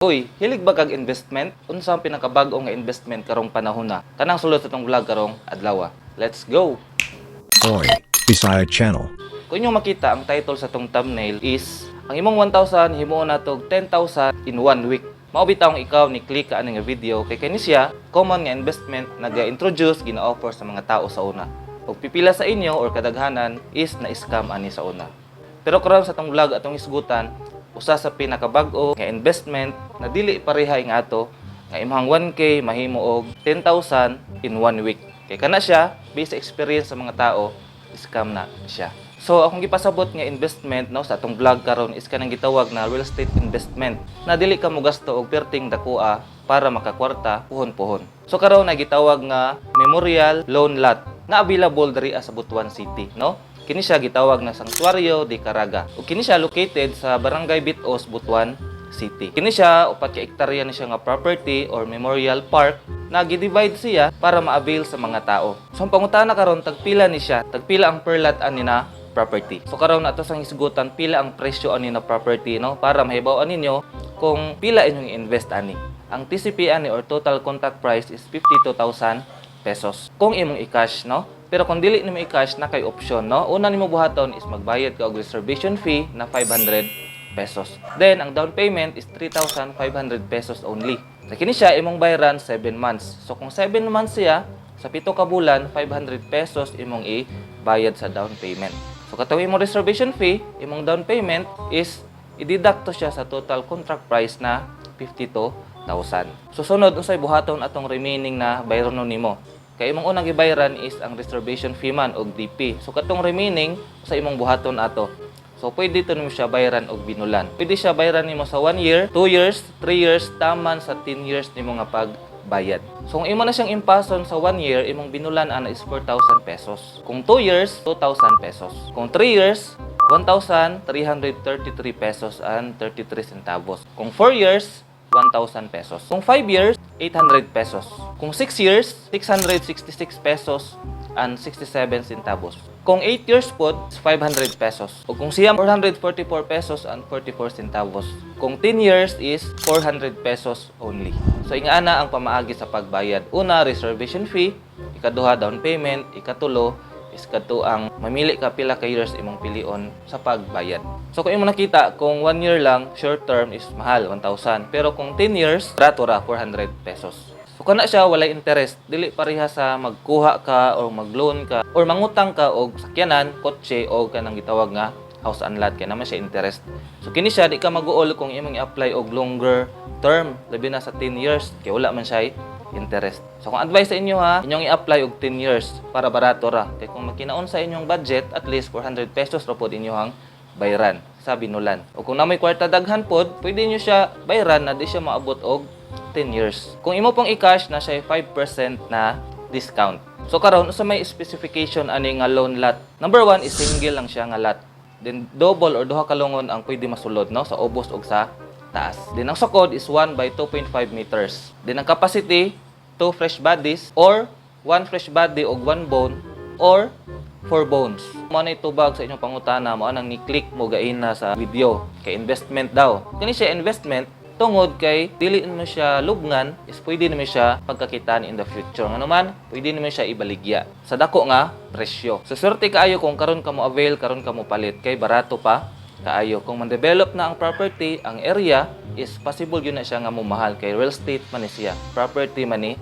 Uy, hilig ba kag investment? Unsa ang pinakabag-o nga investment karong panahon na? Kanang sulod sa tong vlog karong adlaw. Let's go! Oi, Bisaya Channel. Kung inyong makita, ang title sa tong thumbnail is ang imong 1,000 himuon natog 10,000 in 1 week. Mao bitaw ikaw ni click ka ani nga video kay kani siya common nga investment naga-introduce gina-offer sa mga tao sa una. Ug pipila sa inyo or kadaghanan is na-scam ani sa una. Pero karon sa tong vlog atong isgutan, usa sa pinakabag-o nga investment na dili pareha nga ato nga imong 1K mahimo og 10,000 in 1 week. Kay kana siya based sa experience sa mga tao, scam na siya. So akong gipasabot nga investment no sa atong vlog karon is kanang gitawag na real estate investment na dili ka mo gasto og perting dakuha para makakwarta puhon-puhon. So karon na gitawag nga Memorial Loan Lot na available diri sa Butuan City, no? Kini siya gitawag na Santuario de Caraga. Ug kini siya located sa Barangay Bitos, Butuan City. Kini siya upat ka hektarya ni siya nga property or memorial park na gi-divide siya para ma-avail sa mga tao. So ang pangutana karon tagpila ni siya, tagpila ang per lot ani na property. So karon ato sang hisgutan pila ang presyo ani na property no para mahibaw-an ninyo kung pila inyong invest ani. Ang TCP ani or total contract price is 52,000 pesos kung imong i-cash no. Pero kung dili nimo i-cash na kay option no. Una nimo buhaton is magbayad ka og reservation fee na 500 pesos. Then ang down payment is 3,500 pesos only. So kini siya imong bayaran 7 months. So kung 7 months siya sa 7 ka bulan 500 pesos imong i-bayad sa down payment. So katong imong reservation fee, imong down payment is i-deduct to siya sa total contract price na 52,000. So sunod unsay buhaton atong remaining na bayron nimo. Kay imong unang gibayaran is ang reservation fee man og DP. So katong remaining sa imong buhaton ato. So pwede to nimo siya bayaran og binulan. Pwede siya bayaran nimo sa 1 year, 2 years, 3 years, taman sa 10 years nimo nga pagbayad. So kung imo na siyang impason sa 1 year, imong binulan ana is 4,000 pesos. Kung 2 years, 2,000 pesos. Kung 3 years, 1,333 pesos and 33 centavos. Kung 4 years, 1,000 pesos. Kung 5 years, 800 pesos. Kung 6 years, 666 pesos and 67 centavos. Kung 8 years po, 500 pesos. O kung siyam, 444 pesos and 44 centavos. Kung 10 years is 400 pesos only. So ingana ang pamaagi sa pagbayad. Una, reservation fee. Ikaduha, down payment. Ikatulo, is kato ang mamili ka pila ka years imong pilion sa pagbayad. So kung imo nakita, kung 1 year lang, short term is mahal, 1,000. Pero kung 10 years, ratura, 400 pesos. So kana siya walay interest, dili pareha sa magkuha ka or mag-loan ka or mangutang ka og sakyanan, kotse o kanang gitawag nga house and lot kay naman siya interest. So kini siya di ka mag-uol kung imong i-apply og longer term, labi na sa 10 years kay wala man siya interest. So kung advice sa inyo ha, inyong i-apply og 10 years para barato ra. Kay kung makinaon sa inyong budget, at least 400 pesos ra pod inyong bayaran sa binulan. O kung namoy kwarta daghan pod, pwede niyo siya bayaran na di siya maabot og 10 years. Kung imo pong i-cash na siya 5% na discount. So karon sa may specification ani nga loan lot. Number 1 is single lang siya nga lot. Then double or duha ka lungon ang pwede masulod no sa ubos ug sa taas. Then ang sukod is 1 by 2.5 meters. Then ang capacity 2 fresh bodies or 1 fresh body og 1 bone or 4 bones. Mao na itubag sa inyong pangutana, mao nang ni-click mo gaina sa video kay investment daw. Kani siya investment tungod kay dili mo siya lubngan is pwede naman siya pagkakitaan in the future. Nga naman, pwede naman siya ibaligya sa dako nga presyo. So swerte kaayo kung karon ka mo avail, karon ka mo palit kay barato pa kaayo. Kung man-develop na ang property, ang area is possible yun na siya nga mumahal kay real estate man ni siya, property man ni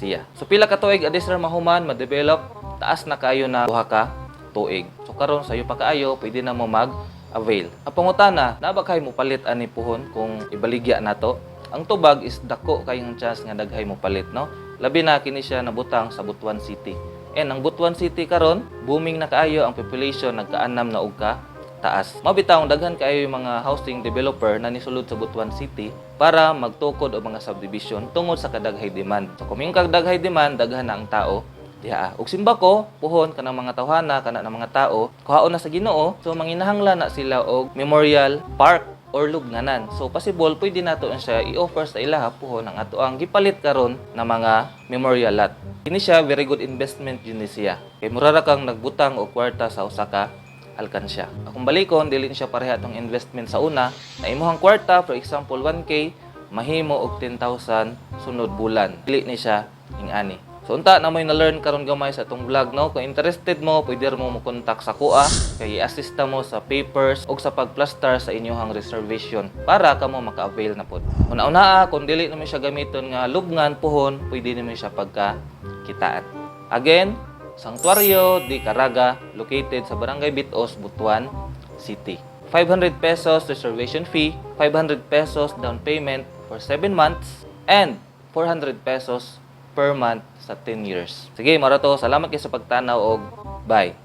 siya. So pila ka tuig adi sir mahuman, ma-develop, taas na kaayo na duha ka tuig. So karon sayo pa kaayo, pwede na mo mag-avail. Ang pangutana, na ba kay mo palit ani puhon kung ibaligya nato? Ang tubag is dako kayong chance nga daghay mo palit, no? Labi na kini siya nabutang sa Butuan City. And ang Butuan City karon, booming na kaayo ang population, nagkaanam na og ka taas. Mabitaw daghan kaayo yung mga housing developer na nisulod sa Butuan City para magtukod og mga subdivision tungod sa kadaghay demand. So kung yung kadaghay demand, daghan na ang tao diha. Ug simba ko, puhon kanang mga tawhana, kana ng mga tao, kuhaon na sa Ginoo, so manginahanglan na sila og memorial park or lubnganan. So possible pwede nato siya i-offer sa ilaha puhon ang ato ang gipalit karon na mga memorial lot. Kini siya very good investment yun siya. Kay mura ra kang nagbutang og kwarta sa usa ka alkansya. Akong balikon, dili siya pareha tong investment sa una na imuhang kwarta, for example 1K, mahimo og 10,000 sunod bulan. Dili ni siya ingani. So unta na mo'y na-learn karon gamay sa atong vlog, no? Kung interested mo, pwede mo kontak sa kuha kay i-assista mo sa papers o sa pagplaster sa inyong reservation para kamo maka-avail na pod. Una-una, kung dili naman siya gamiton nga lubngan puhon, pwede naman siya pagkakitaan. Again, Santuario de Caraga, located sa Barangay Bitos, Butuan City. 500 pesos reservation fee, 500 pesos down payment for 7 months, and 400 pesos per month sa 10 years. Sige, mara to. Salamat kayo sa pagtanaw og bye.